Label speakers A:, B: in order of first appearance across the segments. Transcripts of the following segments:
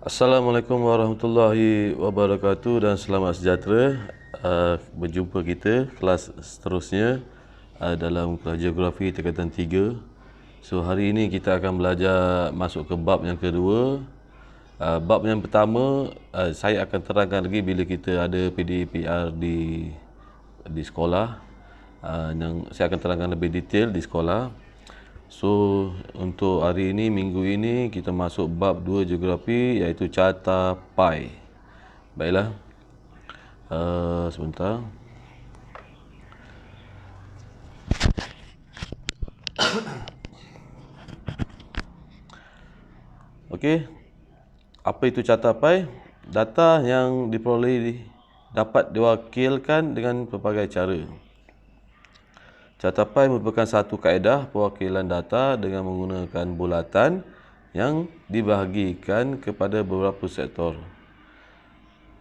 A: Assalamualaikum warahmatullahi wabarakatuh dan selamat sejahtera. Berjumpa kita kelas seterusnya dalam kelas geografi tingkatan 3. So hari ini kita akan belajar masuk ke bab yang kedua. Bab yang pertama saya akan terangkan lagi bila kita ada PDPR di sekolah. Yang saya akan terangkan lebih detail di sekolah. So, untuk hari ini, minggu ini, kita masuk bab 2 geografi, iaitu carta pi. Baiklah. Sebentar. Okey. Apa itu carta pi? Data yang diperoleh dapat diwakilkan dengan pelbagai cara. Carta pi merupakan satu kaedah perwakilan data dengan menggunakan bulatan yang dibahagikan kepada beberapa sektor.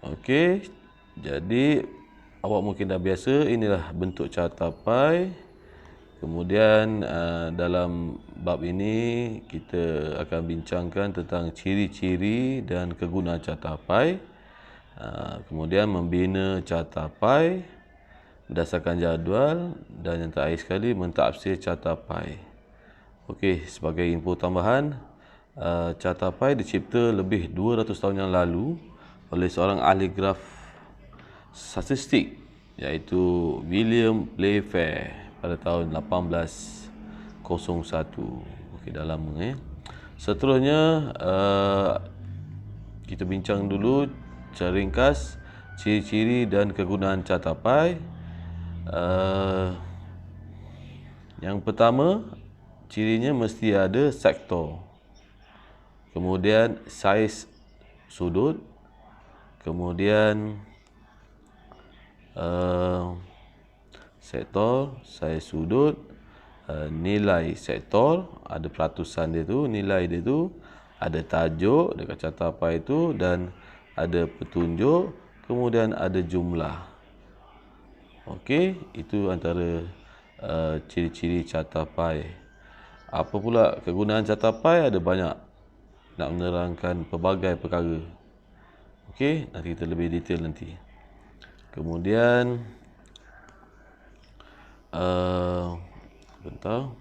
A: Okey, jadi awak mungkin dah biasa, inilah bentuk carta pi. Kemudian dalam bab ini kita akan bincangkan tentang ciri-ciri dan kegunaan carta pi. Kemudian membina carta pi berdasarkan jadual, dan yang terakhir sekali mentafsir carta pi. Okey, sebagai info tambahan, carta pi dicipta lebih 200 tahun yang lalu oleh seorang ahli graf statistik, iaitu William Playfair pada tahun 1801. Okey, dah lama. Seterusnya kita bincang dulu secara ringkas ciri-ciri dan kegunaan carta pi. Yang pertama, cirinya mesti ada sektor, kemudian saiz sudut, kemudian sektor, saiz sudut, nilai sektor, ada peratusan dia tu, nilai dia tu, ada tajuk dekat carta pi itu, dan ada petunjuk, kemudian ada jumlah. Okey, itu antara ciri-ciri carta pi. Apa pula kegunaan carta pi? Ada banyak, nak menerangkan pelbagai perkara. Okey, nanti kita lebih detail nanti. Kemudian bentar.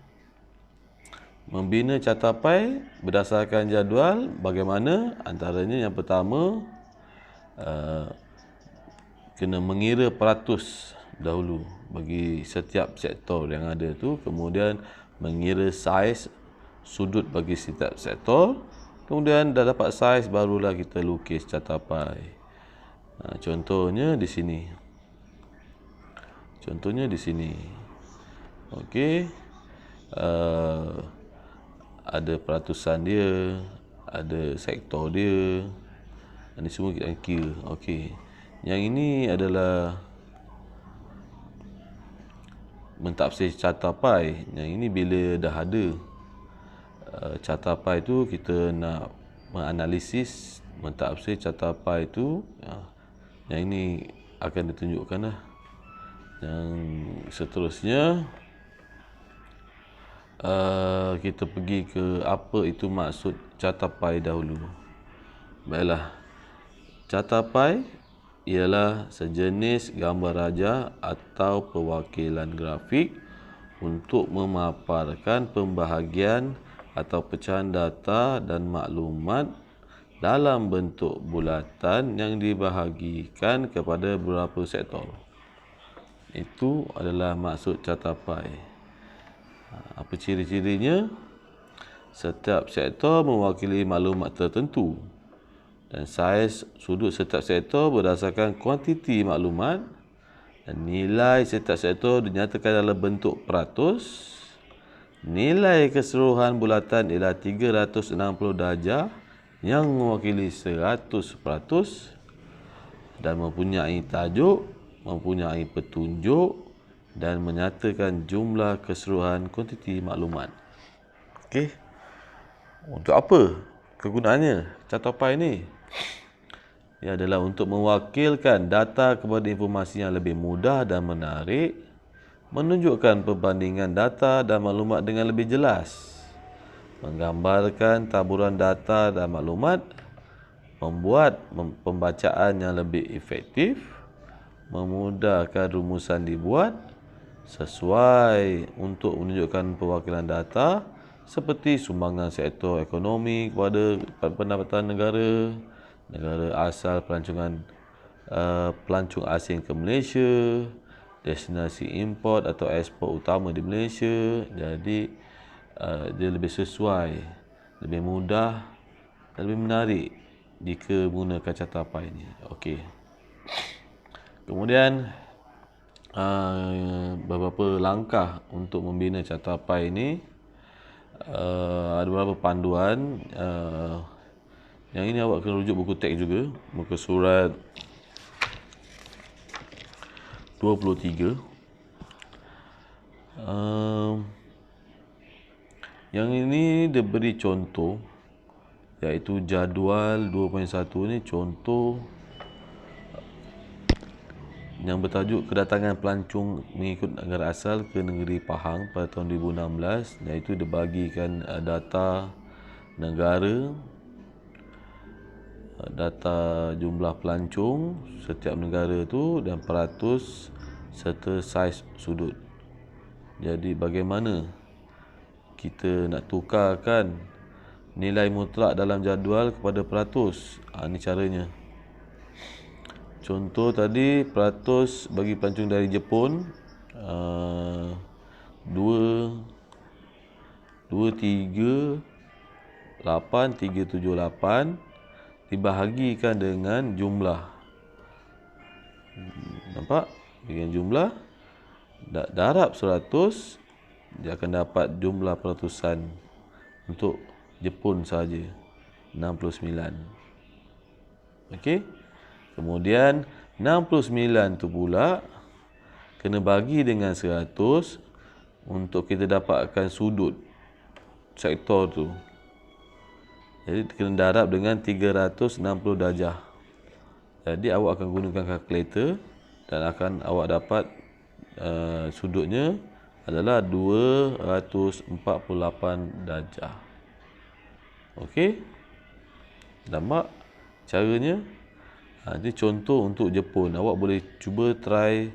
A: Membina carta pi berdasarkan jadual bagaimana? Antaranya yang pertama, kena mengira peratus dahulu bagi setiap sektor yang ada tu, kemudian mengira saiz sudut bagi setiap sektor, kemudian dah dapat saiz barulah kita lukis carta pi. Contohnya di sini. Okey. Ada peratusan dia, ada sektor dia. Ini semua kita kira. Okey. Yang ini adalah mentafsir carta pi. Yang ini bila dah ada carta pi itu, kita nak menganalisis, mentafsir carta pi itu. Yang ini akan ditunjukkan lah. Yang seterusnya, kita pergi ke apa itu maksud carta pi dahulu. Baiklah. Carta pi ialah sejenis gambar raja atau perwakilan grafik untuk memaparkan pembahagian atau pecahan data dan maklumat dalam bentuk bulatan yang dibahagikan kepada beberapa sektor. Itu adalah maksud carta pi. Apa ciri-cirinya? Setiap sektor mewakili maklumat tertentu, dan saiz sudut setiap sektor berdasarkan kuantiti maklumat, dan nilai setiap sektor dinyatakan dalam bentuk peratus. Nilai keseluruhan bulatan ialah 360 darjah yang mewakili 100%, dan mempunyai tajuk, mempunyai petunjuk, dan menyatakan jumlah keseluruhan kuantiti maklumat. Okey. Untuk apa kegunaannya carta pi ni? Ia adalah untuk mewakilkan data kepada informasi yang lebih mudah dan menarik, menunjukkan perbandingan data dan maklumat dengan lebih jelas, menggambarkan taburan data dan maklumat, membuat pembacaan yang lebih efektif, memudahkan rumusan dibuat sesuai untuk menunjukkan perwakilan data seperti sumbangan sektor ekonomi kepada pendapatan negara, negara asal pelancong asing ke Malaysia, destinasi import atau ekspor utama di Malaysia. Jadi dia lebih sesuai, lebih mudah dan lebih menarik jika menggunakan cartapai ini. Okey. Kemudian beberapa langkah untuk membina cartapai ini. Ada beberapa panduan. Yang ini awak kena rujuk buku teks juga, muka surat 23. Yang ini dia beri contoh, iaitu jadual 2.1 ni contoh yang bertajuk kedatangan pelancong mengikut negara asal ke negeri Pahang pada tahun 2016, iaitu dia bagikan data negara, data jumlah pelancong setiap negara tu dan peratus serta saiz sudut. Jadi bagaimana kita nak tukarkan nilai mutlak dalam jadual kepada peratus? Ini caranya. Contoh tadi, peratus bagi pelancong dari Jepun 238,378 dibahagikan dengan jumlah. Nampak? Dengan jumlah darab 100, dia akan dapat jumlah peratusan untuk Jepun saja, 69. Okey. Kemudian 69 tu pula kena bagi dengan 100 untuk kita dapatkan sudut sektor tu. Jadi kena darab dengan 360 darjah. Jadi awak akan gunakan kalkulator dan akan awak dapat sudutnya adalah 248 darjah. Okey. Nampak caranya? Ini contoh untuk Jepun. Awak boleh cuba try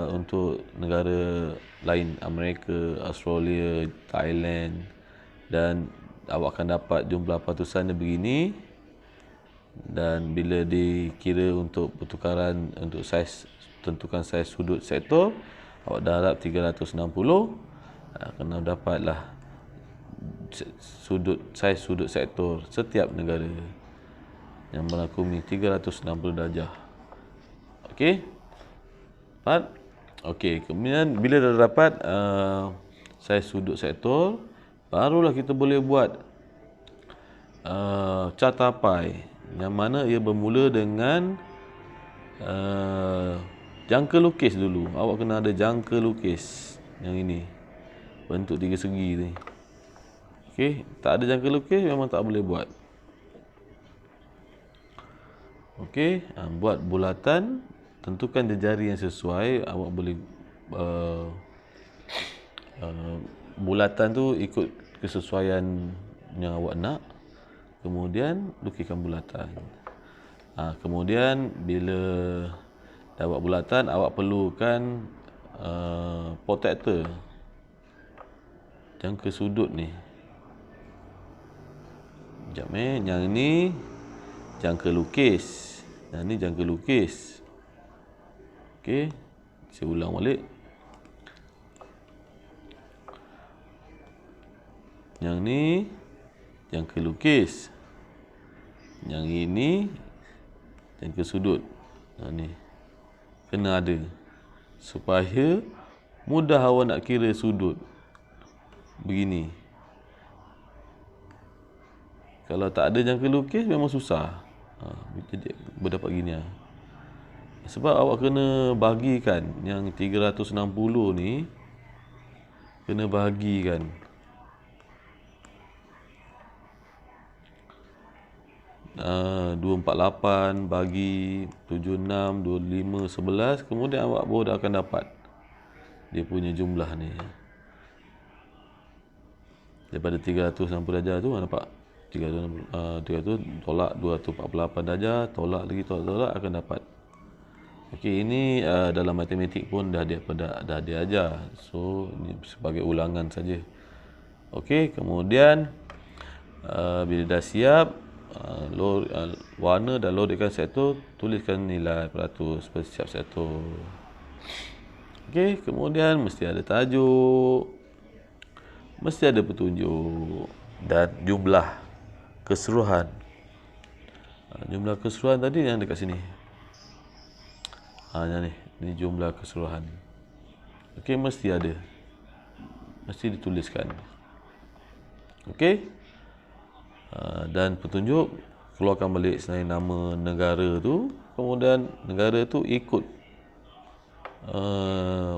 A: untuk negara lain, Amerika, Australia, Thailand, dan awak akan dapat jumlah peratusannya begini. Dan bila dikira untuk pertukaran untuk saiz, tentukan saiz sudut sektor, awak darab 360, kena dapatlah saiz sudut sektor setiap negara yang melakumi 360 darjah. Okey. Dapat? Okey. Kemudian bila dah dapat saiz sudut sektor, barulah kita boleh buat cartapai yang mana ia bermula dengan jangka lukis dulu. Awak kena ada jangka lukis yang ini, bentuk tiga segi ni. Okey, tak ada jangka lukis memang tak boleh buat. Okey, buat bulatan, tentukan jari yang sesuai. Awak boleh bulatan tu ikut kesesuaian yang awak nak. Kemudian lukiskan bulatan. Kemudian bila dah buat bulatan, awak perlukan protector jangka sudut ni. Sekejap yang ni jangka lukis. Yang ni jangka lukis. Okey, saya ulang balik. Yang ni jangka lukis. Yang ini jangka sudut. Ni kena ada supaya mudah awak nak kira sudut. Begini. Kalau tak ada jangka lukis memang susah. Jadi berdapat gini lah. Sebab awak kena bagikan yang 360 ni, kena bagikan. Uh, 248 bagi 76, 25, 11. Kemudian awak baru akan dapat dia punya jumlah ni. Daripada 360 darjah tu, nampak? 300 tolak 248 darjah, tolak lagi, tolak akan dapat. Okey, ini dalam matematik pun dah diajar. So ini sebagai ulangan saja. Okey, kemudian bila dah siap, warna dah loadkan sektor, tuliskan nilai peratus setiap sektor. Okey, kemudian mesti ada tajuk, mesti ada petunjuk dan jumlah keseluruhan. Jumlah keseluruhan tadi yang dekat sini. Yang ni jumlah keseluruhan. Okey, mesti ada. Mesti dituliskan. Okey. Dan petunjuk, keluarkan balik selain nama negara tu, kemudian negara tu ikut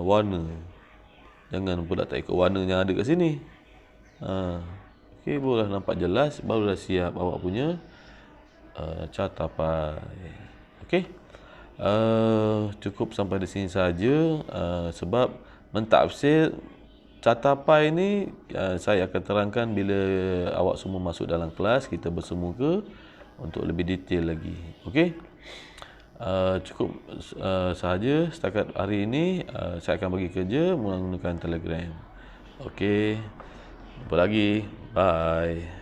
A: warna. Jangan pula tak ikut warna yang ada kat sini. Okey, baru dah nampak jelas, baru dah siap awak punya catapai. Okey. Cukup sampai di sini saja, sebab mentafsir catapai ni saya akan terangkan bila awak semua masuk dalam kelas, kita bersemuka untuk lebih detail lagi. Okey. Cukup sahaja setakat hari ini. Saya akan bagi kerja menggunakan Telegram. Okey. Jumpa lagi. Bye.